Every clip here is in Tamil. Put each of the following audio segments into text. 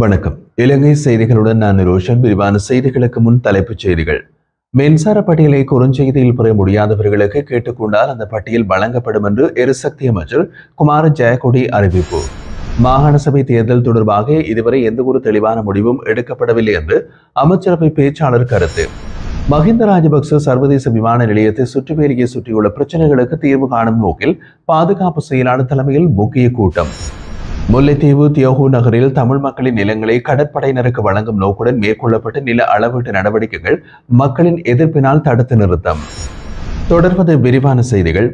வணக்கம். இலங்கை செய்திகளுடன் நான் ரோஷன். விரிவான செய்திகளுக்கு முன் தலைப்புச் செய்திகள். மின்சார பட்டியலை குறுஞ்செய்தியில் பெற முடியாதவர்களுக்கு கேட்டுக்கொண்டால் அந்த பட்டியல் வழங்கப்படும் என்று எரிசக்தி அமைச்சர் குமார ஜெயக்கொடி அறிவிப்பு. மாகாண சபை தேர்தல் தொடர்பாக இதுவரை எந்தவொரு தெளிவான முடிவும் எடுக்கப்படவில்லை என்று அமைச்சரவை பேச்சாளர் கருத்து. மஹிந்த ராஜபக்ச சர்வதேச விமான நிலையத்தை சுற்றுவேலியை சுற்றியுள்ள பிரச்சனைகளுக்கு தீர்வு காணும் நோக்கில் பாதுகாப்பு செயலாளர் தலைமையில் முக்கிய கூட்டம். முல்லைத்தீவு தியோகு நகரில் தமிழ் மக்களின் நிலங்களை கடற்படையினருக்கு வழங்கும் நோக்குடன் மேற்கொள்ளப்பட்ட நில அளவீட்டு நடவடிக்கைகள் மக்களின் எதிர்ப்பினால் தடுத்து நிறுத்தம். தொடர்வது விரிவான செய்திகள்.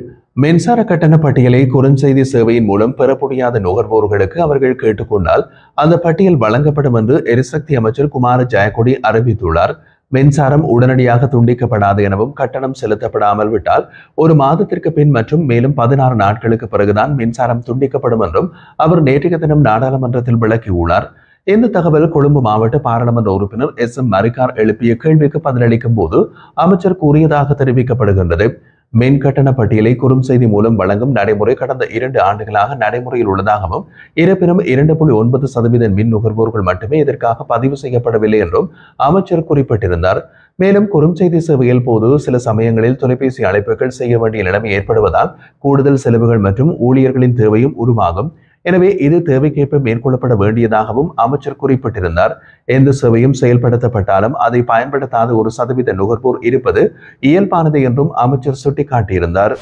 மின்சார கட்டண பட்டியலை குறுஞ்செய்தி சேவையின் மூலம் பெற முடியாத நுகர்வோர்களுக்கு அவர்கள் கேட்டுக்கொண்டால் அந்த பட்டியல் வழங்கப்படும் என்று எரிசக்தி அமைச்சர் குமார ஜெயக்கொடி அறிவித்துள்ளார். மின்சாரம் உடனடியாக துண்டிக்கப்படாது எனவும் கட்டணம் செலுத்தப்படாமல் விட்டால் ஒரு மாதத்திற்கு பின் மற்றும் மேலும் 16 நாட்களுக்கு பிறகுதான் மின்சாரம் துண்டிக்கப்படும் என்றும் அவர் நேற்றைய தினம் நாடாளுமன்றத்தில் விளக்கியுள்ளார். இந்த தகவல் கொழும்பு மாவட்ட பாராளுமன்ற உறுப்பினர் SM மரிக்கார் எழுப்பிய கேள்விக்கு பதிலளிக்கும் போது அமைச்சர் கூறியதாக தெரிவிக்கப்படுகின்றது. மின் கட்டண பட்டியலை குறுஞ்செய்தி மூலம் வழங்கும் நடைமுறை கடந்த 2 ஆண்டுகளாக நடைமுறையில் உள்ளதாகவும் இருப்பினும் 2.9% மின் நுகர்வோர்கள் மட்டுமே இதற்காக பதிவு செய்யப்படவில்லை என்றும் அமைச்சர் குறிப்பிட்டிருந்தார். மேலும் குறுஞ்செய்தி சேவையில் போது சில சமயங்களில் தொலைபேசி அழைப்புகள் செய்ய வேண்டிய நிலைமை ஏற்படுவதால் கூடுதல் செலவுகள் மற்றும் ஊழியர்களின் தேவையும் உருவாகும். எனவே இது தேவைக்கேற்ப மேற்கொள்ளப்பட வேண்டியதாகவும் அமைச்சர் குறிப்பிட்டிருந்தார். எந்த சேவையும் செயல்படுத்தப்பட்டாலும் அதை பயன்படுத்தாத 1% நுகர்வோர் இருப்பது இயல்பானது என்றும் அமைச்சர் சுட்டிக்காட்டியிருந்தார்.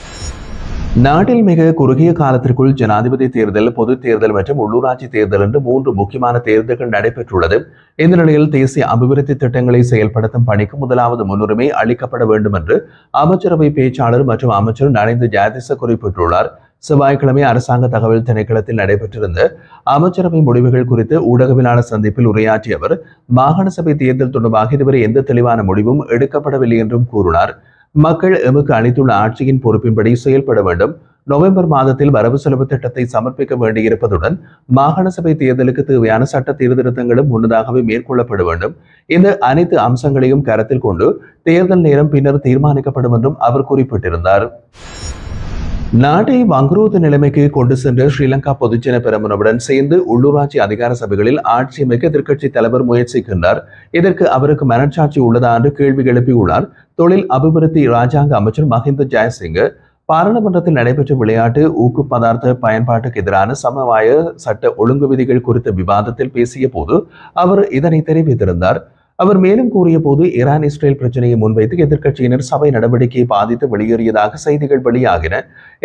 நாட்டில் மிக குறுகிய காலத்திற்குள் ஜனாதிபதி தேர்தல், பொது தேர்தல் மற்றும் உள்ளூராட்சி தேர்தல் என்று 3 முக்கியமான தேர்தல்கள் நடைபெற்றுள்ளது. இந்த நிலையில் தேசிய அபிவிருத்தி திட்டங்களை செயல்படுத்தும் பணிக்கு முதலாவது முன்னுரிமை அளிக்கப்பட வேண்டும் என்று அமைச்சரவை பேச்சாளர் மற்றும் அமைச்சர் நலிந்த ஜெயதிச குறிப்பிட்டுள்ளார். செவ்வாய்க்கிழமை அரசாங்க தகவல் திணைக்களத்தில் நடைபெற்றிருந்த அமைச்சரவை முடிவுகள் குறித்து ஊடகவியலாளர் சந்திப்பில் உரையாற்றிய அவர் மாகாண சபை தேர்தல் தொடர்பாக இதுவரை எந்த தெளிவான முடிவும் எடுக்கப்படவில்லை என்றும் கூறினார். மக்கள் எமக்கு அளித்துள்ள ஆட்சியின் பொறுப்பின்படி செயல்பட வேண்டும். நவம்பர் மாதத்தில் வரவு செலவு திட்டத்தை சமர்ப்பிக்க வேண்டியிருப்பதுடன் மாகாண சபை தேர்தலுக்கு தேவையான சட்ட சீர்திருத்தங்களும் முன்னதாகவே மேற்கொள்ளப்பட வேண்டும். இந்த அனைத்து அம்சங்களையும் கருத்தில் கொண்டு தேர்தல் நேரம் பின்னர் தீர்மானிக்கப்படும் என்றும் அவர் குறிப்பிட்டிருந்தார். நாட்டை வங்குரோத்து நிலைமைக்கு கொண்டு சென்ற ஸ்ரீலங்கா பொதுஜன பெரமுனவுடன் சேர்ந்து உள்ளூராட்சி அதிகார சபைகளில் ஆட்சி அமைக்க எதிர்க்கட்சி தலைவர் முயற்சிக்கின்றார். இதற்கு அவருக்கு மனச்சாட்சி உள்ளதா என்று கேள்வி எழுப்பியுள்ளார் தொழில் அபிவிருத்தி இராஜாங்க அமைச்சர் மஹிந்த ஜெயசிங்க. பாராளுமன்றத்தில் நடைபெற்ற விளையாட்டு ஊக்கு பதார்த்த பயன்பாட்டுக்கு எதிரான சமவாய சட்ட ஒழுங்கு விதிகள் குறித்த விவாதத்தில் பேசிய போது அவர் இதனை தெரிவித்திருந்தார். அவர் மேலும் கூறிய போது ஈரான் இஸ்ரேல் பிரச்சனையை முன்வைத்து எதிர்க்கட்சியினர் சபை நடவடிக்கையை பாதித்து வெளியேறியதாக செய்திகள் வெளியாகின.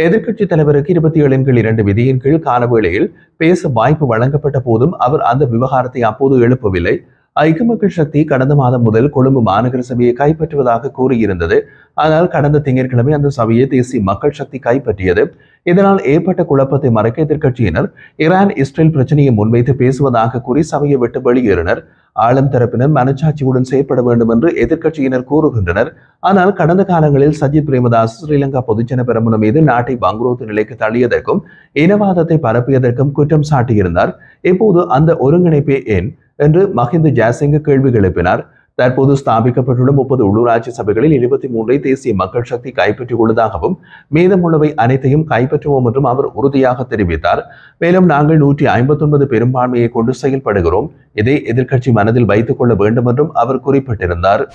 எதிர்க்கட்சி தலைவருக்கு 27(2) விதியின் கீழ் காலவேளையில் பேச வாய்ப்பு வழங்கப்பட்ட போதும் அவர் அந்த விவகாரத்தை அப்போது எழுப்பவில்லை. ஐக்கிய மக்கள் சக்தி கடந்த மாதம் முதல் கொழும்பு மாநகர சபையை கைப்பற்றுவதாக கூறியிருந்தது. ஆனால் கடந்த திங்கட்கிழமை அந்த சபையை தேசிய மக்கள் சக்தி கைப்பற்றியது. இதனால் ஏற்பட்ட குழப்பத்தை மறைக்க எதிர்க்கட்சியினர் ஈரான் இஸ்ரேல் பிரச்சனையை முன்வைத்து பேசுவதாக கூறி சபையை விட்டு வெளியேறினர். ஆளும் தரப்பினர் மனச்சாட்சியுடன் செயற்பட வேண்டும் என்று எதிர்க்கட்சியினர் கூறுகின்றனர். ஆனால் கடந்த காலங்களில் சஜித் பிரேமதாஸ் ஸ்ரீலங்கா பொதுஜன பெரமுன மீது நாட்டை வங்குரோத்து நிலைக்கு தள்ளியதற்கும் இனவாதத்தை பரப்பியதற்கும் குற்றம் சாட்டியிருந்தார். இப்போது அந்த ஒருங்கிணைப்பே ஏன் என்று மஹிந்த ஜெயசிங்க கேள்வி எழுப்பினார். தற்போது ஸ்தாபிக்கப்பட்டுள்ள 30 உள்ளூராட்சி சபைகளில் 23 தேசிய மக்கள் சக்தி கைப்பற்றிக் கொள்வதாகவும் மீதமுள்ளவை அனைத்தையும் கைப்பற்றுவோம் என்றும் அவர் உறுதியாக தெரிவித்தார். மேலும் நாங்கள் 159 பெரும்பான்மையை கொண்டு செயல்படுகிறோம். இதை எதிர்க்கட்சி மனதில் வைத்துக் கொள்ள வேண்டும் என்றும் அவர் குறிப்பிட்டிருந்தார்.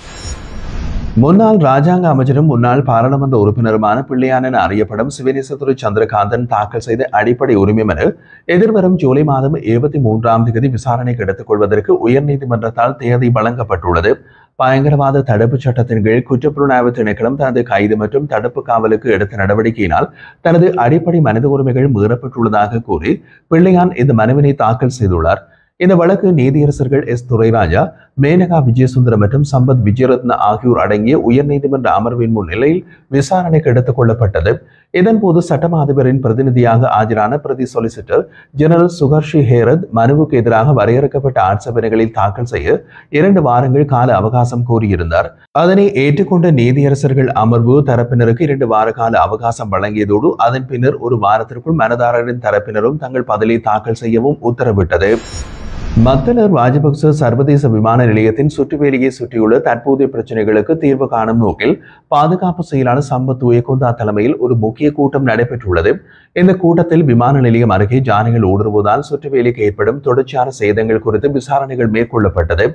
முன்னாள் ராஜாங்க அமைச்சரும் முன்னாள் பாராளுமன்ற உறுப்பினருமான பிள்ளையான் என அறியப்படும் சிவனேசதுரை சந்திரகாந்தன் தாக்கல் செய்த அடிப்படை உரிமை மனு எதிர்வரும் ஜூலை மாதம் 23ஆம் தேதி விசாரணைக்கு எடுத்துக் கொள்வதற்கு உயர்நீதிமன்றத்தால் தேதி வழங்கப்பட்டுள்ளது. பயங்கரவாத தடுப்பு சட்டத்தின் கீழ் குற்றப்புலனாய்வு திணைக்களம் தனது கைது மற்றும் தடுப்பு காவலுக்கு எடுத்த நடவடிக்கையினால் தனது அடிப்படை மனித உரிமைகள் மீறப்பட்டுள்ளதாக கூறி பிள்ளையான் இந்த மனுவினை தாக்கல் செய்துள்ளார். இந்த வழக்கு நீதியரசர்கள் S. துரைராஜா, மேனகா விஜயசுந்தரம் மற்றும் சம்பத் விஜயரத்ன ஆகியோர் அடங்கிய உயர்நீதிமன்ற அமர்வின் முன்னிலையில் விசாரணைக்கு எடுத்துக் கொள்ளப்பட்டது. இதன்போது சட்டமா அதிபரின் பிரதிநிதியாக ஆஜரான பிரதி சொலிசிட்டர் ஜெனரல் சுகர்ஷி ஹேரத் மனுவுக்கு எதிராக வரையறுக்கப்பட்ட ஆட்சேபனைகளில் தாக்கல் செய்ய 2 வாரங்கள் கால அவகாசம் கோரியிருந்தார். அதனை ஏற்றுக்கொண்ட நீதியரசர்கள் அமர்வு தரப்பினருக்கு 2 வார கால அவகாசம் வழங்கியதோடு அதன் பின்னர் 1 வாரத்திற்குள் மனுதாரரின் தரப்பினரும் தங்கள் பதிலை தாக்கல் செய்யவும் உத்தரவிட்டது. மத்தள ராஜபக்ச சர்வதேச விமான நிலையத்தின் சுற்றுவேலியை சுற்றியுள்ள தற்போதைய பிரச்சினைகளுக்கு தீர்வு காணும் நோக்கில் பாதுகாப்பு செயலாளர் சம்பத் துயக்கொண்டா தலைமையில் ஒரு முக்கிய கூட்டம் நடைபெற்றுள்ளது. இந்த கூட்டத்தில் விமான நிலையம் அருகே யானைகள் ஊடுருவதால் சுற்றுவேலிக்கு ஏற்படும் தொடர்ச்சியான சேதங்கள் குறித்து விசாரணைகள் மேற்கொள்ளப்பட்டது.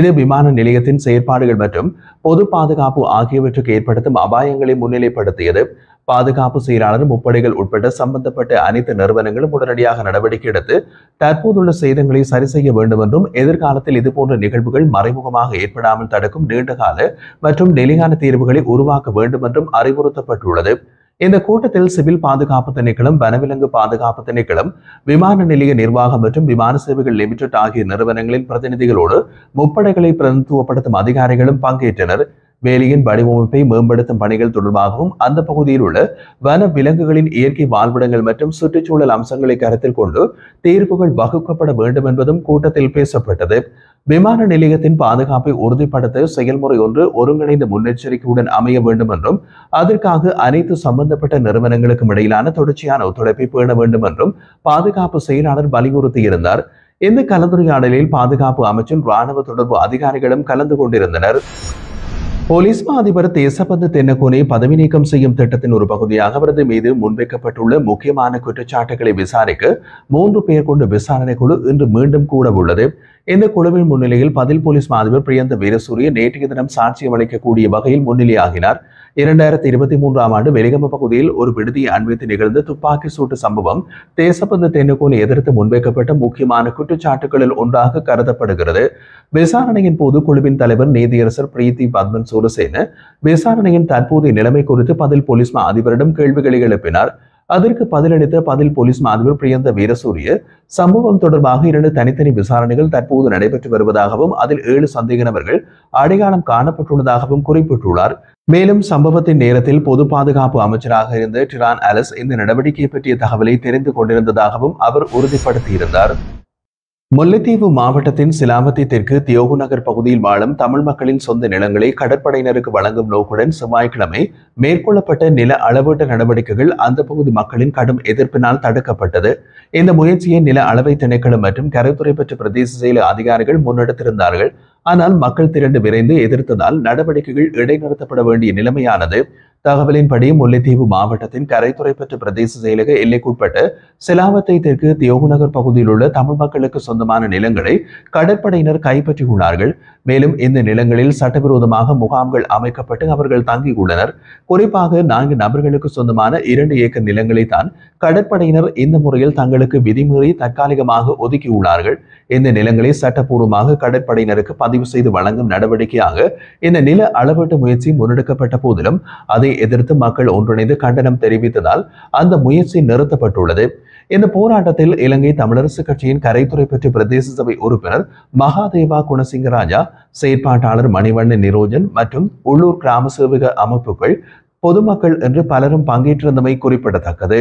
இது விமான நிலையத்தின் செயற்பாடுகள் மற்றும் பொது பாதுகாப்பு ஆகியவற்றுக்கு ஏற்படுத்தும் அபாயங்களை முன்னிலைப்படுத்தியது. பாதுகாப்பு செயலாளர் முப்படைகள் உட்பட்ட சம்பந்தப்பட்ட அனைத்து நிறுவனங்களும் உடனடியாக நடவடிக்கை எடுத்து தற்போதுள்ள சேதங்களை சரி செய்ய வேண்டும் என்றும் எதிர்காலத்தில் இதுபோன்ற நிகழ்வுகள் மறைமுகமாக ஏற்படாமல் தடுக்கும் நீண்டகால மற்றும் நிலையான தீர்வுகளை உருவாக்க வேண்டும் என்றும் அறிவுறுத்தப்பட்டுள்ளது. இந்த கூட்டத்தில் சிவில் பாதுகாப்பு திணைக்களம், வனவிலங்கு பாதுகாப்பு திணைக்களம், விமான நிலைய நிர்வாகம் மற்றும் விமான சேவைகள் லிமிடெட் ஆகிய நிறுவனங்களின் பிரதிநிதிகளோடு முப்படைகளை பிரதிநிதித்துவப்படுத்தும் அதிகாரிகளும் பங்கேற்றனர். வேலியின் வடிவமைப்பை மேம்படுத்தும் பணிகள் தொடர்பாகவும் அந்த பகுதியில் உள்ள வன விலங்குகளின் இயற்கை வாழ்விடங்கள் மற்றும் சுற்றுச்சூழல் அம்சங்களை கருத்தில் கொண்டு தீர்வுகள் வகுக்கப்பட வேண்டும் என்பதும் கூட்டத்தில் பேசப்பட்டது. விமான நிலையத்தின் பாதுகாப்பை உறுதிப்படுத்த செயல்முறை ஒன்று ஒருங்கிணைந்த முன்னெச்சரிக்கையுடன் அமைய வேண்டும் என்றும் அதற்காக அனைத்து சம்பந்தப்பட்ட நிறுவனங்களுக்கும் இடையிலான தொடர்ச்சியான ஒத்துழைப்பை பேண வேண்டும் என்றும் பாதுகாப்பு செயலாளர் வலியுறுத்தியிருந்தார். இந்த கலந்துரையாடலில் பாதுகாப்பு அமைச்சின் ராணுவ தொடர்பு அதிகாரிகளும் கலந்து கொண்டிருந்தனர். போலீஸ் மா அதிபர் தேசபந்து தென்னகோனை பதவி நீக்கம் செய்யும் திட்டத்தின் ஒரு பகுதியாக அவரது மீது முன்வைக்கப்பட்டுள்ள முக்கியமான குற்றச்சாட்டுகளை விசாரிக்க 3 பேர் கொண்ட விசாரணை குழு இன்று மீண்டும் கூட உள்ளது. இந்த குழுவின் முன்னிலையில் பதில் போலீஸ் மா அதிபர் பிரியந்த வீரசூரிய நேற்றைய தினம் சாட்சியம் அளிக்கக்கூடிய வகையில் முன்னிலையாகினார். 2023ஆம் ஆண்டு வெலிகம பகுதியில் ஒரு விடுதியை அண்மித்து நிகழ்ந்த துப்பாக்கி சூட்டு சம்பவம் தேசபந்து தென்னகோனை எதிர்த்து முன்வைக்கப்பட்ட முக்கியமான குற்றச்சாட்டுகளில் ஒன்றாக கருதப்படுகிறது. விசாரணையின் போது குழுவின் தலைவர் நீதியரசர் பிரீத்தி பத்மன் சூரசேன விசாரணையின் தற்போதைய நிலைமை குறித்து பதில் போலீஸ் மா அதிபரிடம் கேள்விகளை எழுப்பினார். அதற்கு பதிலளித்த பதில் போலீஸ் மா அதிபர் பிரியந்த வீரசூரிய சம்பவம் தொடர்பாக 2 தனித்தனி விசாரணைகள் தற்போது நடைபெற்று வருவதாகவும் அதில் 7 சந்தேக நபர்கள் அடையாளம் காணப்பட்டுள்ளதாகவும் குறிப்பிட்டுள்ளார். மேலும் சம்பவத்தின் நேரத்தில் பொது பாதுகாப்பு அமைச்சராக இருந்த டிரான் அலஸ் இந்த நடவடிக்கை பற்றிய தகவலை தெரிந்து கொண்டிருந்ததாகவும் அவர் உறுதிப்படுத்தியிருந்தார். முல்லைத்தீவு மாவட்டத்தின் சிலாவத்தி தெற்கு தியோகு நகர் பகுதியில் வாழும் தமிழ் மக்களின் சொந்த நிலங்களை கடற்படையினருக்கு வழங்கும் நோக்குடன் செவ்வாய்க்கிழமை மேற்கொள்ளப்பட்ட நில அளவீட்டு நடவடிக்கைகள் அந்த பகுதி மக்களின் கடும் எதிர்ப்பினால் தடுக்கப்பட்டது. இந்த முயற்சியை நில அளவை திணைக்களம் மற்றும் கரைத்துறை பெற்ற பிரதேச செயல அதிகாரிகள் முன்னெடுத்திருந்தார்கள். ஆனால் மக்கள் திரண்டு விரைந்து எதிர்த்ததால் நடவடிக்கைகள் இடைநிறுத்தப்பட வேண்டிய நிலைமையானது. தகவலின்படி முல்லைத்தீவு மாவட்டத்தின் கரைத்துறை பெற்ற பிரதேச செயலக எல்லைக்குட்பட்ட சிலாவத்தை தெற்கு தியோகுநகர் பகுதியில் உள்ள தமிழ் மக்களுக்கு சொந்தமான நிலங்களை கடற்படையினர் கைப்பற்றியுள்ளார்கள். மேலும் இந்த நிலங்களில் சட்டவிரோதமாக முகாம்கள் அமைக்கப்பட்டு அவர்கள் தங்கியுள்ளனர். குறிப்பாக 4 நபர்களுக்கு சொந்தமான 2 ஏக்கர் நிலங்களை தான் கடற்படையினர் இந்த முறையில் தங்களுக்கு விதிமீறி தற்காலிகமாக ஒதுக்கியுள்ளார்கள். இந்த நிலங்களை சட்டப்பூர்வமாக கடற்படையினருக்கு பதிவு செய்து வழங்கும் நடவடிக்கையாக இந்த நில அளவீட்டு முயற்சி முன்னெடுக்கப்பட்ட போதிலும் அதை எதிர்த்து மக்கள் ஒன்றிணைந்து கண்டனம் தெரிவித்ததால் அந்த முயற்சி நிறுத்தப்பட்டுள்ளது. இந்த போராட்டத்தில் இலங்கை தமிழரசு கட்சியின் கரைத்துறை பெற்ற பிரதேச சபை உறுப்பினர் மகாதேவா குணசிங்கராஜா, செயற்பாட்டாளர் மணிவண்ணன் நிரோஜன் மற்றும் உள்ளூர் கிராம சேவக அமைப்புகள், பொதுமக்கள் என்று பலரும் பங்கேற்றிருந்தமை குறிப்பிடத்தக்கது.